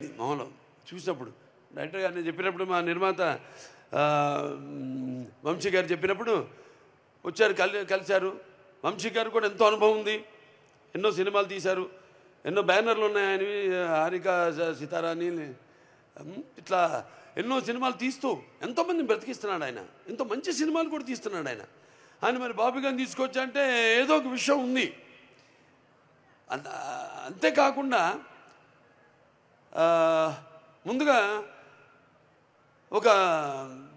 మామూలు చూసినప్పుడు డైరెక్టర్ గారు నేను చెప్పినప్పుడు మా నిర్మాత వంశీ గారు చెప్పినప్పుడు వచ్చారు, కలిశారు. వంశీ గారు కూడా ఎంతో అనుభవం ఉంది, ఎన్నో సినిమాలు తీశారు, ఎన్నో బ్యానర్లు ఉన్నాయి ఆయనవి, హారిక సితారా అని ఇట్లా ఎన్నో సినిమాలు తీస్తూ ఎంతోమందిని బ్రతికిస్తున్నాడు ఆయన, ఎంతో మంచి సినిమాలు కూడా తీస్తున్నాడు ఆయన. ఆయన మరి బాబీ గారిని తీసుకొచ్చా అంటే ఏదో ఒక విషయం ఉంది. అంతేకాకుండా ముందుగా ఒక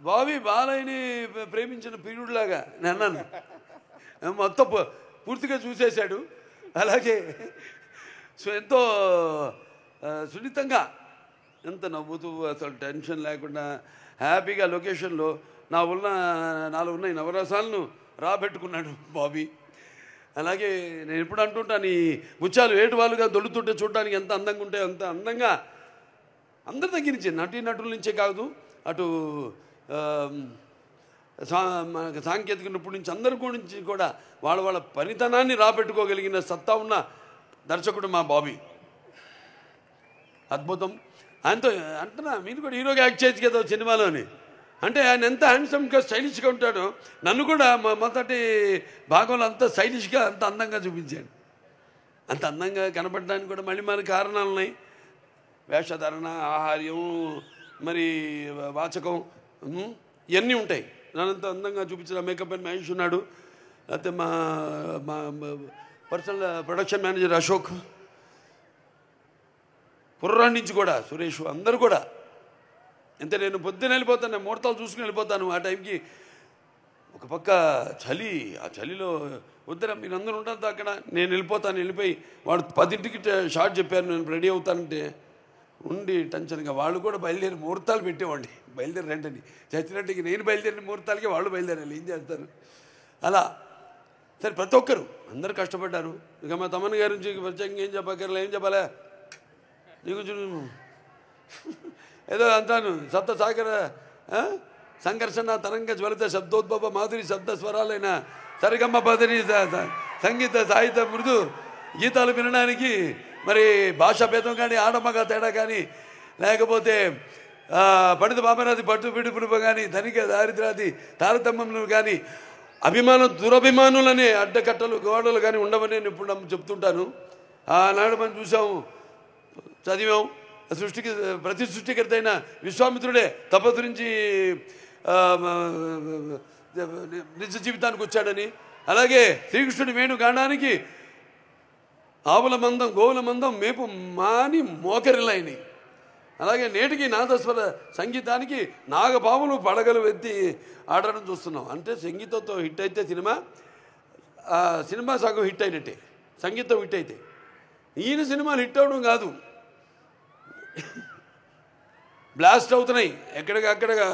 బాబీ బాలయ్యని ప్రేమించిన పీరుడులాగా నేను అన్నాను, మొత్తం పూర్తిగా చూసేశాడు. అలాగే ఎంతో సున్నితంగా, ఎంత నవ్వుతూ అసలు టెన్షన్ లేకుండా హ్యాపీగా లొకేషన్లో నాలో ఉన్న ఈ నవరసాలను రాబెట్టుకున్నాడు బాబీ. అలాగే నేను ఎప్పుడు అంటుంటాను, ఈ ముత్యాలు ఏటువాలుగా దొడుతుంటే చూడడానికి ఎంత అందంగా ఉంటే అంత అందంగా అందరి దగ్గర నుంచి నటుల నుంచే కాదు, అటు సాంకేతిక నిపుణుల నుంచి అందరి గురించి కూడా వాళ్ళ పనితనాన్ని రాబెట్టుకోగలిగిన సత్తా ఉన్న దర్శకుడు మా బాబీ. అద్భుతం. ఆయనతో అంటున్నా, మీరు కూడా హీరోగా యాక్ట్ చేయొచ్చు కదా సినిమాలోని అంటే. ఆయన ఎంత హ్యాండ్సమ్గా స్టైలిష్గా ఉంటాడో, నన్ను కూడా మొదటి భాగంలో అంత స్టైలిష్గా అంత అందంగా చూపించాడు. అంత అందంగా కనపడడానికి కూడా మళ్ళీ మన కారణాలు ఉన్నాయి. వేషధారణ, ఆహార్యం, మరి వాచకం, ఇవన్నీ ఉంటాయి. నన్నంత అందంగా చూపించిన మేకప్ అండ్ మహేష్ ఉన్నాడు, లేకపోతే మా పర్సనల్ ప్రొడక్షన్ మేనేజర్ అశోక్, కుర్రాడి నుంచి కూడా సురేష్, అందరూ కూడా. ఎంత నేను పొద్దున్న వెళ్ళిపోతాను, ముహూర్తాలు చూసుకుని వెళ్ళిపోతాను. ఆ టైంకి ఒక పక్క చలి, ఆ చలిలో వద్దరా మీరందరూ ఉంటారు అక్కడ, నేను వెళ్ళిపోయి వాడు 10ంటికి షార్ట్ చెప్పారు, నేను రెడీ అవుతానంటే ఉండి టెన్షన్గా వాళ్ళు కూడా బయలుదేరి ముహూర్తాలు పెట్టేవాడిని. బయలుదేరి రండి చచ్చినట్టుకి, నేను బయలుదేరిన ముహూర్తాలకి వాళ్ళు బయలుదేరాలి, ఏం చేస్తారు అలా. సరే ప్రతి ఒక్కరు అందరూ కష్టపడ్డారు. ఇక మా తమ్మన్న గారి నుంచి ప్రత్యేకంగా ఏం చెప్పక్కర్లే, ఏం చెప్పాలా నీకు ఏదో అంటాను. సప్త సాగర సంఘర్షణ తరంగ జ్వలిత శబ్దోద్భవ మాధురి శబ్ద స్వరాలైన సరిగమ్మ పదని సంగీత సాహిత్య మృదు గీతాలు వినడానికి మరి భాషా భేదం కానీ, ఆడమగ తేడా కానీ, లేకపోతే పండిత బామరాది పట్టు విడుపుడుపు కానీ, ధనిక దారిద్రాది తారతమ్యములు కానీ, అభిమానం దురభిమానులనే అడ్డకట్టలు గోడలు కానీ ఉండవని నేను ఇప్పుడు చెప్తుంటాను. ఆనాడు మనం చూసాము, చదివాం. ప్రతి సృష్టికర్త అయిన విశ్వామిత్రుడే తపస్సు నిజ జీవితానికి వచ్చాడని. అలాగే శ్రీకృష్ణుడి వేణుగానానికి ఆవుల మందం గోవుల మందం మేపు మాని మోకరిలైనవి. అలాగే నేటికి నాదస్వర సంగీతానికి నాగపాములు పడగలు ఎత్తి ఆడడం చూస్తున్నాం. అంటే సంగీతంతో హిట్ అయితే సినిమా సగం హిట్ అయినట్టే, సంగీతం హిట్ అయితే. ఈయన సినిమాలు హిట్ అవడం కాదు, బ్లాస్ట్ అవుతున్నాయి ఎక్కడికక్కడగా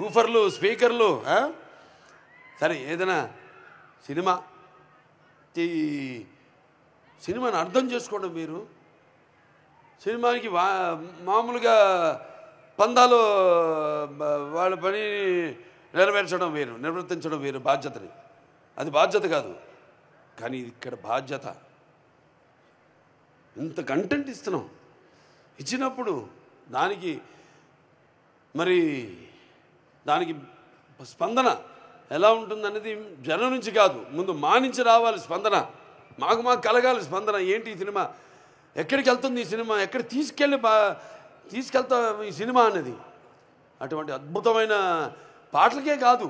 ఊఫర్లు, స్పీకర్లు. సరే ఏదైనా సినిమాని అర్థం చేసుకోండి మీరు. సినిమాకి మామూలుగా పందాలు వాళ్ళ పని నెరవేర్చడం వేరు, నిర్వర్తించడం వేరు బాధ్యతని. అది బాధ్యత కాదు, కానీ ఇక్కడ బాధ్యత. ఇంత కంటెంట్ ఇస్తున్నాం, ఇచ్చినప్పుడు దానికి స్పందన ఎలా ఉంటుందనేది జనం నుంచి కాదు, ముందు మా నుంచి రావాలి స్పందన. మాకు కలగాలి స్పందన. ఏంటి ఈ సినిమా, ఎక్కడికి వెళ్తుంది ఈ సినిమా, ఎక్కడ తీసుకెళ్తా ఈ సినిమా అనేది. అటువంటి అద్భుతమైన పాటలకే కాదు,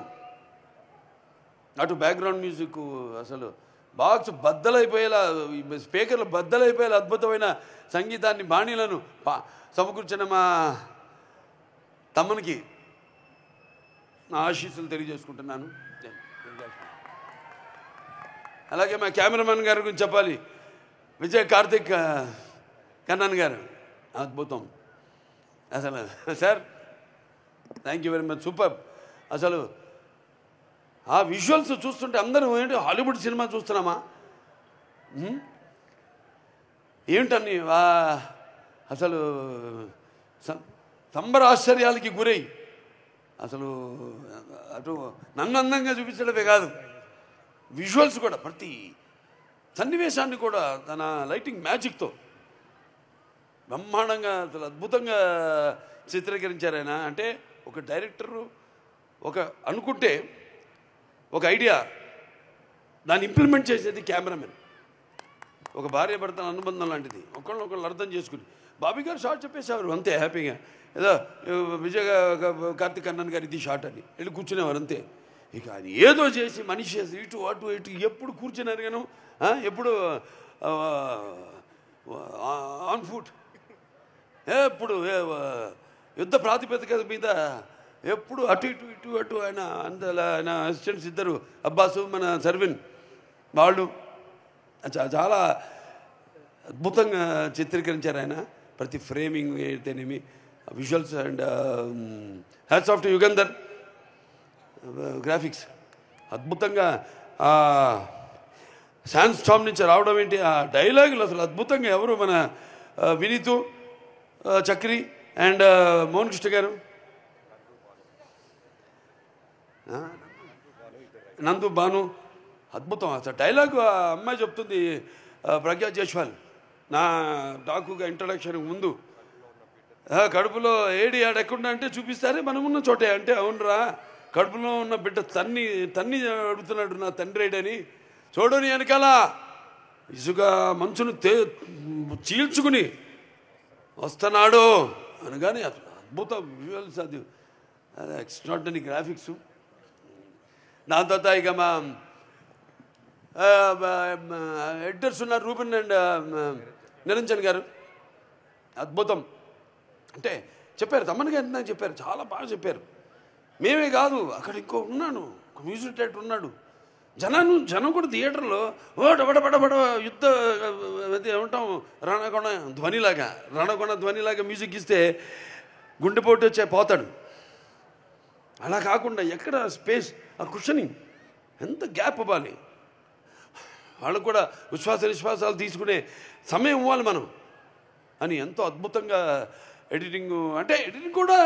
అటు బ్యాక్గ్రౌండ్ మ్యూజిక్, అసలు బాక్స్ బద్దలైపోయేలా, స్పీకర్లు బద్దలైపోయేలా అద్భుతమైన సంగీతాన్ని, బాణీలను సమకూర్చిన మా తమ్మనికి నా ఆశీస్సులు తెలియజేసుకుంటున్నాను. అలాగే మా కెమెరామెన్ గారి గురించి చెప్పాలి, విజయ్ కార్తిక్ కన్నన్ గారు, అద్భుతం అసలు. Sir thank you very much, super. అసలు ఆ విజువల్స్ చూస్తుంటే అందరూ ఏంటి హాలీవుడ్ సినిమా చూస్తున్నామా ఏమిటని అసలు సంబరాశ్చర్యాలకి గురై, అసలు అటు నన్ను అందంగా చూపించడమే కాదు, విజువల్స్ కూడా ప్రతి సన్నివేశాన్ని కూడా తన లైటింగ్ మ్యాజిక్తో బ్రహ్మాండంగా అసలు అద్భుతంగా చిత్రీకరించారు ఆయన. అంటే ఒక డైరెక్టరు ఒక అనుకుంటే ఒక ఐడియా దాన్ని ఇంప్లిమెంట్ చేసేది కెమెరామెన్. ఒక భార్య భర్తల అనుబంధం లాంటిది, ఒకళ్ళు అర్థం చేసుకుని. బాబీ గారు షార్ట్ చెప్పేసేవారు అంతే హ్యాపీగా, ఏదో విజయ్ కార్తిక్ అన్నన్ గారు ఇది షార్ట్ అని వెళ్ళి కూర్చునేవారు అంతే. ఇక అది ఏదో చేసి మనిషి ఇటు అటు ఇటు ఎప్పుడు కూర్చున్నారు గాను, ఎప్పుడు ఆన్ ఫుట్, ఎప్పుడు యుద్ధ ప్రాతిపదిక మీద ఎప్పుడు అటు ఇటు ఇటు అటు. ఆయన అందులో ఆయన అసిస్టెంట్స్ ఇద్దరు, అబ్బాసు మన సర్విన్, వాళ్ళు చాలా అద్భుతంగా చిత్రీకరించారు ఆయన. ప్రతి ఫ్రేమింగ్ అయితేనేమి, visuals. And hats off to Yugandhar, graphics అద్భుతంగా. శాన్ స్టామ్ నుంచి రావడం ఏంటి, ఆ డైలాగులు అసలు అద్భుతంగా. ఎవరు మన వినీతు చక్రి అండ్ మోహన్ కృష్ణ గారు, నందు భాను, అద్భుతం. అసలు డైలాగు ఆ అమ్మాయి చెప్తుంది, ప్రజ్ఞా జైస్వాల్, నా డాకుగా ఇంట్రడక్షన్ ముందు, కడుపులో ఏడి ఆడకుండా అంటే చూపిస్తారే మనం ఉన్న చోటే అంటే, అవునరా కడుపులో ఉన్న బిడ్డ తన్ని అడుగుతున్నాడు నా తండ్రి ఏడని, చూడని వెనకాల ఇసుక మంచును చీల్చుకుని వస్తున్నాడు అనగానే అద్భుతం విజువల్స్, అది ఎక్స్ట్రాడినరీ గ్రాఫిక్స్. దాని తర్వాత ఇక మా ఎడిటర్స్ ఉన్నారు, రూబెన్ అండ్ నిరంజన్ గారు, అద్భుతం. అంటే చెప్పారు, తమ్మన్ గారు నాకు చెప్పారు, చాలా బాగా చెప్పారు. మేమే కాదు, అక్కడ ఇంకో ఉన్నాను, ఒక మ్యూజిక్ డైరెక్టర్ ఉన్నాడు. జనం కూడా థియేటర్లో బడబడ యుద్ధ ఏమంటాం రణకొండ ధ్వనిలాగా మ్యూజిక్ ఇస్తే గుండెపోటు వచ్చే పోతాడు. అలా కాకుండా ఎక్కడ స్పేస్, ఆ కుషనింగ్ ఎంత గ్యాప్ ఇవ్వాలి, వాళ్ళకు కూడా నిశ్వాసాలు తీసుకునే సమయం ఇవ్వాలి మనం అని ఎంతో అద్భుతంగా ఎడిటింగ్. అంటే ఎడిటింగ్ కూడా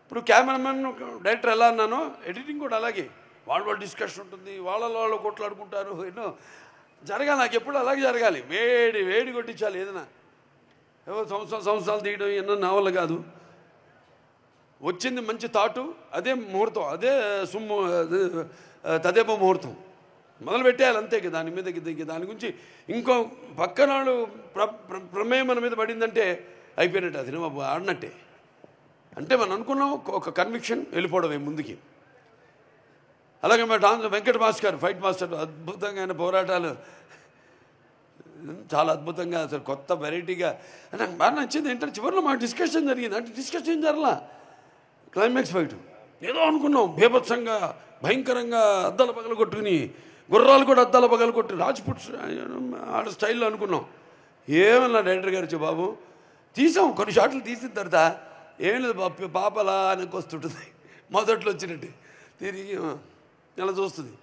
ఇప్పుడు కెమెరామెన్ డైరెక్టర్ ఎలా అన్నానో ఎడిటింగ్ కూడా అలాగే, వాళ్ళ డిస్కషన్ ఉంటుంది, వాళ్ళు కొట్లాడుకుంటారు, ఎన్నో జరగాలి. నాకు ఎప్పుడు అలాగే జరగాలి, వేడి కొట్టించాలి. ఏదైనా ఏవో సంవత్సరాలు తీయడం ఎన్నో నా వల్ల కాదు. వచ్చింది మంచి థాటు, అదే ముహూర్తం, అదే తదేప ముహూర్తం మొదలు పెట్టేయాలి అంతే. దాని మీద దాని గురించి ఇంకో పక్కన వాళ్ళు ప్రమేయం మన మీద పడిందంటే అయిపోయినట్టు, అది సినిమా ఆడినట్టే. అంటే మనం అనుకున్నాం ఒక కన్విక్షన్ వెళ్ళిపోవడమే ముందుకి. అలాగే మా వెంకట మాస్టర్, ఫైట్ మాస్టర్, అద్భుతంగా ఆయన పోరాటాలు చాలా అద్భుతంగా, అసలు కొత్త వెరైటీగా. నాకు బాగా నచ్చింది ఏంటంటే చివరిలో మా డిస్కషన్ జరిగింది. అంటే డిస్కషన్ జరలా, క్లైమాక్స్ ఫైట్ ఏదో అనుకున్నాం, బీభత్సంగా భయంకరంగా అద్దాల పగలు కొట్టుకుని, గుర్రాలు కూడా అద్దాల పగలు కొట్టి రాజ్పుట్ ఆడ స్టైల్లో అనుకున్నాం. ఏమన్నా డైరెక్టర్ గారు వచ్చి బాబు తీసాం, కొన్ని షాట్లు తీసిన తర్వాత ఏం లేదు పాపలా వెనక్కి వస్తుంటుంది, మొదట్లో వచ్చినట్టు తిరిగి ఇలా చూస్తుంది.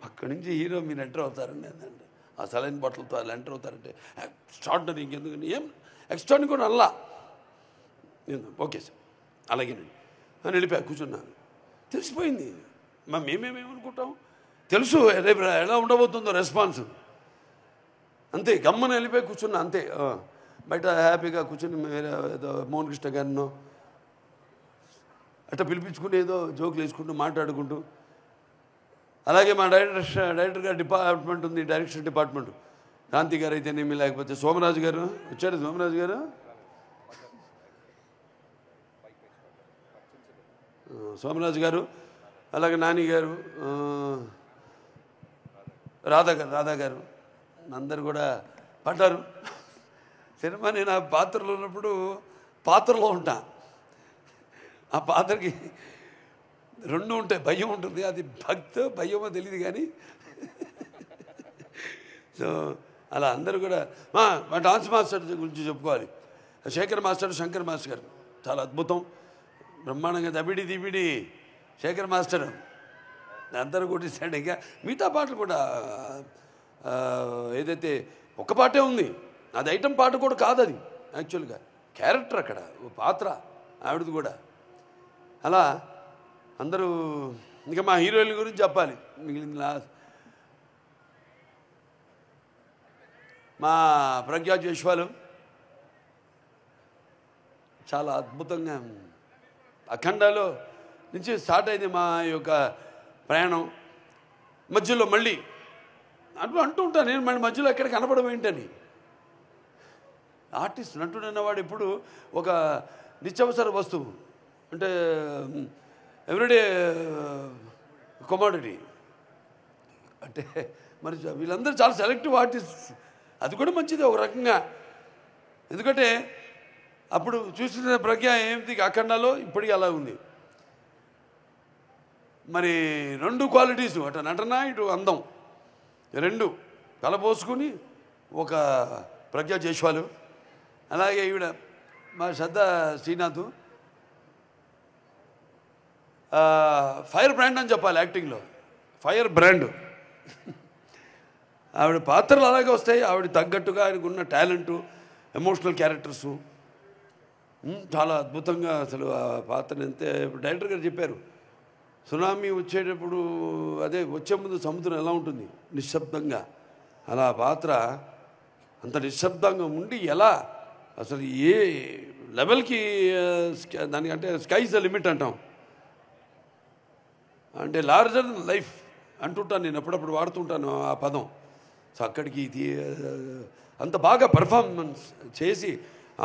అక్కడి నుంచి హీరో మీరు ఎంటర్ అవుతారండి అంటే, ఆ సలైన్ బట్టలతో అలా ఎంటర్ అవుతారంటే ఎక్స్ట్రాడినరీ, ఇంకెందుకని ఏం ఎక్స్ట్రాడినరీ కూడా అల్లా. ఓకే సార్ అలాగేనండి అని వెళ్ళిపోయా, కూర్చున్నాను. తెలిసిపోయింది, మేమేమేమనుకుంటాం తెలుసు రేపు ఎలా ఉండబోతుందో రెస్పాన్స్, అంతే. గమ్మన వెళ్ళిపోయి కూర్చున్నా అంతే. బయట హ్యాపీగా కూర్చుని వేరే ఏదో మోహన్ కృష్ణ గారినో అట్లా పిలిపించుకుని ఏదో జోకులు వేసుకుంటూ మాట్లాడుకుంటూ. అలాగే మా డైరెక్టర్ గారి డిపార్ట్మెంట్ ఉంది, డైరెక్షన్ డిపార్ట్మెంట్, క్రాంతి గారు అయితేనేమి, లేకపోతే సోమరాజు గారు వచ్చాడు, సోమరాజు గారు, అలాగే నాని గారు, రాధా గారు అందరు కూడా పడ్డారు. సినిమా నేను ఆ పాత్రలో ఉన్నప్పుడు పాత్రలో ఉంటా, ఆ పాత్రకి రెండు ఉంటాయి, భయం ఉంటుంది, అది భయమో తెలియదు కానీ. సో అలా అందరూ కూడా మా డాన్స్ మాస్టర్ గురించి చెప్పుకోవాలి. శేఖర్ మాస్టర్, శంకర్ మాస్టర్ గారు చాలా అద్భుతం, బ్రహ్మాండంగా దబిడి శేఖర్ మాస్టర్ అందరూ కొట్టిస్తాడు. ఇంకా మిగతా పాటలు కూడా ఏదైతే ఒక పాటే ఉంది, అది ఐటమ్ పాట కూడా కాదు, అది యాక్చువల్గా క్యారెక్టర్ అక్కడ పాత్ర ఆవిడది కూడా. అలా అందరూ. ఇంకా మా హీరోయిన్ గురించి చెప్పాలి, మిగిలిన మా ప్రజ్ఞా జైస్వాల్ చాలా అద్భుతంగా అఖండాలో నుంచి స్టార్ట్ అయింది మా యొక్క ప్రయాణం. మధ్యలో మళ్ళీ అంటూ ఉంటాను నేను, మళ్ళీ మధ్యలో ఎక్కడ కనపడడం ఏంటని. ఆర్టిస్ట్ నటుడు అన్నవాడు ఇప్పుడు ఒక నిత్యావసర వస్తువు, అంటే ఎవ్రీడే కమోడిటీ. అంటే మరి వీళ్ళందరూ చాలా సెలెక్టివ్ ఆర్టిస్ట్. అది కూడా మంచిది ఒక రకంగా. ఎందుకంటే అప్పుడు చూసిన ప్రజ్ఞ ఏమిటి అఖండాలో ఇప్పటికీ అలా ఉంది. మరి 2 క్వాలిటీసు, అటు నటన ఇటు అందం, 2 కలపోసుకుని ఒక ప్రజ్ఞ జైస్వాలు. అలాగే ఈవిడ మా శ్రద్ధ శ్రీనాథ్ ఫైర్ బ్రాండ్ అని చెప్పాలి యాక్టింగ్లో, ఫైర్ బ్రాండ్. ఆవిడ పాత్రలు అలాగే వస్తాయి, ఆవిడ తగ్గట్టుగా ఆయనకు ఉన్న టాలెంటు, ఎమోషనల్ క్యారెక్టర్సు చాలా అద్భుతంగా అసలు ఆ పాత్రని అంతే. డైరెక్టర్ గారు చెప్పారు, సునామీ వచ్చేటప్పుడు అదే వచ్చే ముందు సముద్రం ఎలా ఉంటుంది నిశ్శబ్దంగా, అలా పాత్ర అంత నిశ్శబ్దంగా ఉండి ఎలా అసలు ఏ లెవెల్కి దానికంటే స్కైస్ ద లిమిట్ అంటాం, అంటే లార్జర్ దెన్ లైఫ్ అంటుంటాను నేను, అప్పుడప్పుడు వాడుతుంటాను ఆ పదం. సో అక్కడికి అంత బాగా పర్ఫార్మెన్స్ చేసి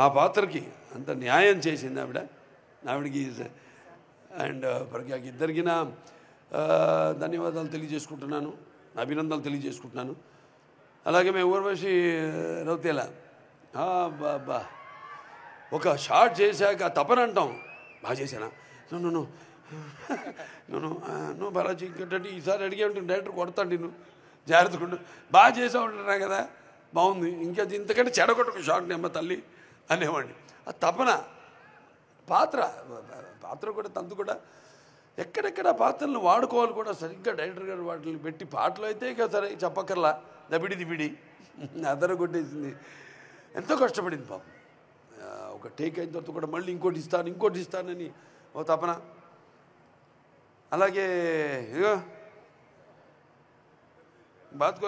ఆ పాత్రకి అంత న్యాయం చేసింది ఆవిడకి. అండ్ ప్రజ్ఞకి ఇద్దరికి నా ధన్యవాదాలు తెలియజేసుకుంటున్నాను, అభినందనలు తెలియజేసుకుంటున్నాను. అలాగే మేము ఊర్వశి రౌతేలా బాబా ఒక షార్ట్ చేశాక తపన అంటాం, బాగా చేశానా నువ్వు నువ్వు బాలాజీ ఇంకంటే ఈసారి అడిగే ఉంటుంది డైరెక్టర్ కొడతాడు నిన్ను జాగ్రత్తగా బాగా చేసా ఉంటున్నా కదా, బాగుంది, ఇంకా ఇంతకంటే చెడగొట్టకు షార్ట్ నెమ్మ తల్లి అనేవాడిని. ఆ తపన పాత్ర కూడా తంతు కూడా ఎక్కడెక్కడ పాత్రలను వాడుకోవాలి కూడా సరిగ్గా డైరెక్టర్ గారు వాటిని పెట్టి, పాటలు అయితే ఇక సరే చెప్పక్కర్లా, దబిడి దిబిడి అదర కొట్టేసింది. ఎంతో కష్టపడింది పాపం. ఒక టేక్ అయిన తర్వాత కూడా మళ్ళీ ఇంకోటి ఇస్తానని ఓ తపన. అలాగే ఇగో బాత్